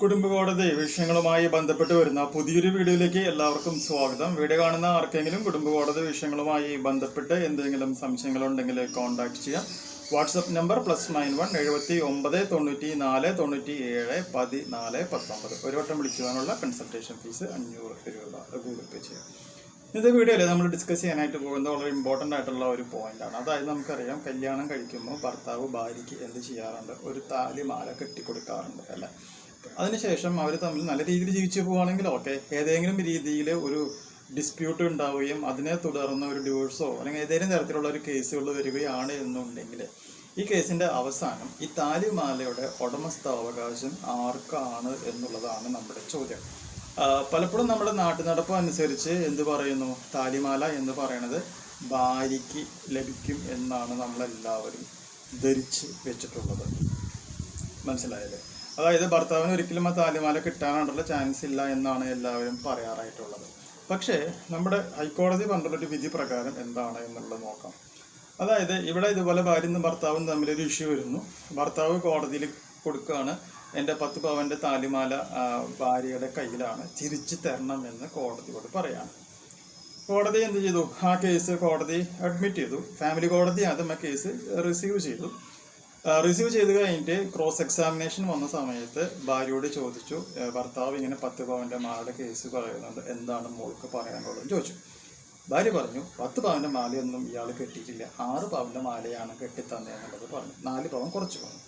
കുടുംബകോടതി വിഷയങ്ങളുമായി ബന്ധപ്പെട്ട് വരുന്ന പുതിയൊരു വീഡിയോയിലേക്ക് എല്ലാവർക്കും സ്വാഗതം. വീഡിയോ കാണുന്ന ആർക്കെങ്കിലും കുടുംബകോടതി വിഷയങ്ങളുമായി ബന്ധപ്പെട്ട് എന്തെങ്കിലും സംശയങ്ങളുണ്ടെങ്കിൽ കോൺടാക്ട് ചെയ്യാം. WhatsApp number +91 79 94 97 14 19. ഒരു വട്ടം വിളിക്കുവാനുള്ള കൺസൾട്ടേഷൻ ഫീസ് 500 രൂപ ഗൂഗിൾ പേ ചെയ്യാം. ഇന്നത്തെ വീഡിയോയിൽ നമ്മൾ ഡിസ്കസ് ചെയ്യാനായിട്ട് പോകുന്നത് വളരെ ഇമ്പോർട്ടൻ്റ് ആയിട്ടുള്ള ഒരു പോയിന്റാണ്. അതായത് നമുക്കറിയാം, കല്യാണം കഴിക്കുമ്പോൾ ഭർത്താവ് ഭാര്യയ്ക്ക് എന്ത് ചെയ്യാറുണ്ട്? ഒരു താലിമാല കെട്ടിക്കൊടുക്കാറുണ്ട് അല്ലേ? അതിനുശേഷം അവർ തമ്മിൽ നല്ല രീതിയിൽ ജീവിച്ചു പോവുകയാണെങ്കിൽ ഓക്കെ, ഏതെങ്കിലും രീതിയിൽ ഒരു ഡിസ്പ്യൂട്ട് ഉണ്ടാവുകയും അതിനെ തുടർന്ന് ഒരു ഡിവോഴ്സോ അല്ലെങ്കിൽ ഏതെങ്കിലും തരത്തിലുള്ള ഒരു കേസുകൾ വരികയാണ് എന്നുണ്ടെങ്കിൽ ഈ കേസിൻ്റെ അവസാനം ഈ താലിമാലയുടെ ഉടമസ്ഥാവകാശം ആർക്കാണ് എന്നുള്ളതാണ് നമ്മുടെ ചോദ്യം. പലപ്പോഴും നമ്മുടെ നാട്ടുനടപ്പ് അനുസരിച്ച് എന്ത് പറയുന്നു? താലിമാല എന്ന് പറയുന്നത് ഭാര്യയ്ക്ക് ലഭിക്കും എന്നാണ് നമ്മളെല്ലാവരും ധരിച്ച് വെച്ചിട്ടുള്ളത്. മനസ്സിലായല്ലേ? അതായത് ഭർത്താവിന് ഒരിക്കലും ആ താലിമാല കിട്ടാനുള്ള ചാൻസ് ഇല്ല എന്നാണ് എല്ലാവരും പറയാറായിട്ടുള്ളത്. പക്ഷേ നമ്മുടെ ഹൈക്കോടതി പറഞ്ഞൊരു വിധി പ്രകാരം എന്താണ് എന്നുള്ളത് നോക്കാം. അതായത് ഇവിടെ ഇതുപോലെ ഭാര്യയും ഭർത്താവും തമ്മിലൊരു ഇഷ്യൂ വരുന്നു. ഭർത്താവ് കോടതിയിൽ കൊടുക്കുകയാണ്, എൻ്റെ 10 പവൻ്റെ താലിമാല ഭാര്യയുടെ കയ്യിലാണ്, തിരിച്ചു തരണം എന്ന് കോടതിയോട് പറയാണ്. കോടതി എന്ത് ചെയ്തു? ആ കേസ് കോടതി അഡ്മിറ്റ് ചെയ്തു. ഫാമിലി കോടതി ആദ്യം ആ കേസ് റിസീവ് ചെയ്തു കഴിഞ്ഞിട്ട് ക്രോസ് എക്സാമിനേഷൻ വന്ന സമയത്ത് ഭാര്യയോട് ചോദിച്ചു, ഭർത്താവ് ഇങ്ങനെ 10 പവൻ്റെ മാലയുടെ കേസ് പറയുന്നുണ്ട്, എന്താണ് മോൾക്ക് പറയാനുള്ളതെന്ന് ചോദിച്ചു. ഭാര്യ പറഞ്ഞു, 10 പവൻ്റെ മാലയൊന്നും ഇയാൾ കെട്ടിയിട്ടില്ല, 6 പവൻ്റെ മാലയാണ് കെട്ടിത്തന്നെന്നുള്ളത് പറഞ്ഞു. 4 പവൻ കുറച്ച് പറഞ്ഞു.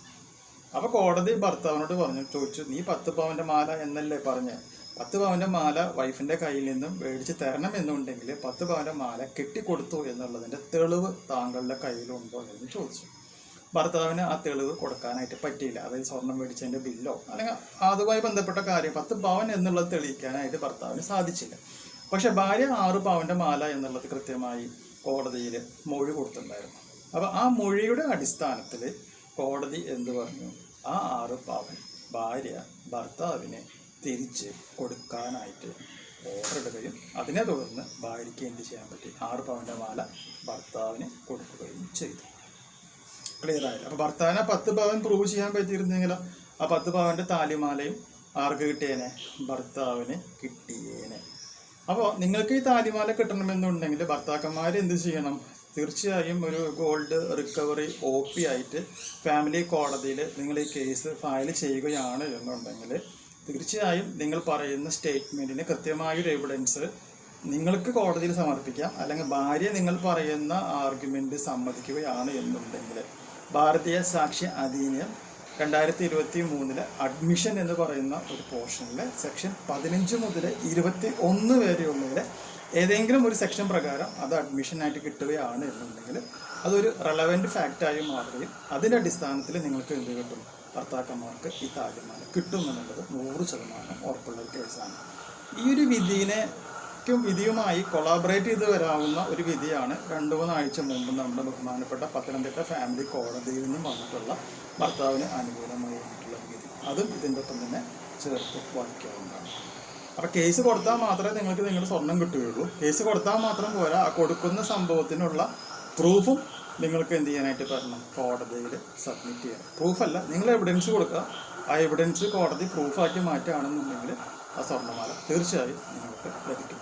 അപ്പോൾ കോടതി ഭർത്താവിനോട് ചോദിച്ചു, നീ 10 പവൻ്റെ മാല എന്നല്ലേ പറഞ്ഞ്? 10 പവൻ്റെ മാല വൈഫിൻ്റെ കയ്യിൽ നിന്നും മേടിച്ച് തരണം എന്നുണ്ടെങ്കിൽ 10 പവൻ്റെ മാല കെട്ടിക്കൊടുത്തു എന്നുള്ളതിൻ്റെ തെളിവ് താങ്കളുടെ കയ്യിലുണ്ടോ എന്ന് ചോദിച്ചു. ഭർത്താവിന് ആ തെളിവ് കൊടുക്കാനായിട്ട് പറ്റിയില്ല. അതായത് സ്വർണം മേടിച്ചതിൻ്റെ ബില്ലോ അല്ലെങ്കിൽ അതുമായി ബന്ധപ്പെട്ട കാര്യം 10 പവൻ എന്നുള്ളത് തെളിയിക്കാനായിട്ട് ഭർത്താവിന് സാധിച്ചില്ല. പക്ഷെ ഭാര്യ 6 പവൻ്റെ മാല എന്നുള്ളത് കൃത്യമായി കോടതിയിൽ മൊഴി കൊടുത്തിട്ടുണ്ടായിരുന്നു. അപ്പോൾ ആ മൊഴിയുടെ അടിസ്ഥാനത്തിൽ കോടതി എന്ത് പറഞ്ഞു? ആ 6 പവൻ ഭാര്യ ഭർത്താവിന് തിരിച്ച് കൊടുക്കാനായിട്ട് ഓർഡർ ഇടുകയും അതിനെ തുടർന്ന് ഭാര്യയ്ക്ക് എന്ത് ചെയ്യാൻ പറ്റി? 6 പവൻ്റെ മാല ഭർത്താവിന് കൊടുക്കുകയും ചെയ്തു. ക്ലിയർ ആയില്ല? അപ്പോൾ ഭർത്താവിനെ 10 പവൻ പ്രൂവ് ചെയ്യാൻ പറ്റിയിരുന്നെങ്കിലോ ആ 10 പവൻ്റെ താലിമാലയും ആർക്ക് കിട്ടിയേനെ? ഭർത്താവിന് കിട്ടിയേനെ. അപ്പോൾ നിങ്ങൾക്ക് ഈ താലിമാല കിട്ടണമെന്നുണ്ടെങ്കിൽ ഭർത്താക്കന്മാർ എന്ത് ചെയ്യണം? തീർച്ചയായും ഒരു ഗോൾഡ് റിക്കവറി OP ആയിട്ട് ഫാമിലി കോടതിയിൽ നിങ്ങൾ ഈ കേസ് ഫയൽ ചെയ്യുകയാണ് എന്നുണ്ടെങ്കിൽ തീർച്ചയായും നിങ്ങൾ പറയുന്ന സ്റ്റേറ്റ്മെൻറ്റിന് കൃത്യമായൊരു എവിഡൻസ് നിങ്ങൾക്ക് കോടതിയിൽ സമർപ്പിക്കാം. അല്ലെങ്കിൽ ഭാര്യ നിങ്ങൾ പറയുന്ന ആർഗ്യുമെൻ്റ് സമ്മതിക്കുകയാണ് എന്നുണ്ടെങ്കിൽ ഭാരതീയ സാക്ഷ്യ അധിനിയം 2023 അഡ്മിഷൻ എന്ന് പറയുന്ന ഒരു പോർഷനിൽ സെക്ഷൻ 15 മുതൽ 21 വരെയുള്ളതിൽ ഏതെങ്കിലും ഒരു സെക്ഷൻ പ്രകാരം അത് അഡ്മിഷനായിട്ട് കിട്ടുകയാണ് എന്നുണ്ടെങ്കിൽ അതൊരു റെലവൻറ്റ് ഫാക്റ്റായി മാറുകയും അതിൻ്റെ അടിസ്ഥാനത്തിൽ നിങ്ങൾക്ക് എന്ത് കിട്ടും? ഭർത്താക്കന്മാർക്ക് ഈ താലിമാല കിട്ടുമെന്നുള്ളത് 100% ഉറപ്പുള്ള ഒരു കേസാണ്. ഈ ഒരു വിധിയുമായി കൊളാബറേറ്റ് ചെയ്ത് വരാവുന്ന ഒരു വിധിയാണ് 2-3 ആഴ്ച മുമ്പ് നമ്മുടെ ബഹുമാനപ്പെട്ട പത്തനംതിട്ട ഫാമിലി കോടതിയിൽ നിന്നും വന്നിട്ടുള്ള ഭർത്താവിന് അനുകൂലമായി വന്നിട്ടുള്ള വിധി. അതും ഇതിൻ്റെ ഒപ്പം തന്നെ ചേർത്ത് വായിക്കാവുന്നതാണ്. അപ്പോൾ കേസ് കൊടുത്താൽ മാത്രമേ നിങ്ങൾക്ക് നിങ്ങളുടെ സ്വർണം കിട്ടുകയുള്ളൂ. കേസ് കൊടുത്താൽ മാത്രം പോരാ, ആ കൊടുക്കുന്ന സംഭവത്തിനുള്ള പ്രൂഫും നിങ്ങൾക്ക് എന്ത് ചെയ്യാനായിട്ട് പറയണം? കോടതിയിൽ സബ്മിറ്റ് ചെയ്യണം. പ്രൂഫല്ല, നിങ്ങൾ എവിഡൻസ് കൊടുക്കുക. ആ എവിഡൻസ് കോടതി പ്രൂഫാക്കി മാറ്റുകയാണെന്നുണ്ടെങ്കിൽ ആ സ്വർണ്ണമാല തീർച്ചയായും നിങ്ങൾക്ക് ലഭിക്കും.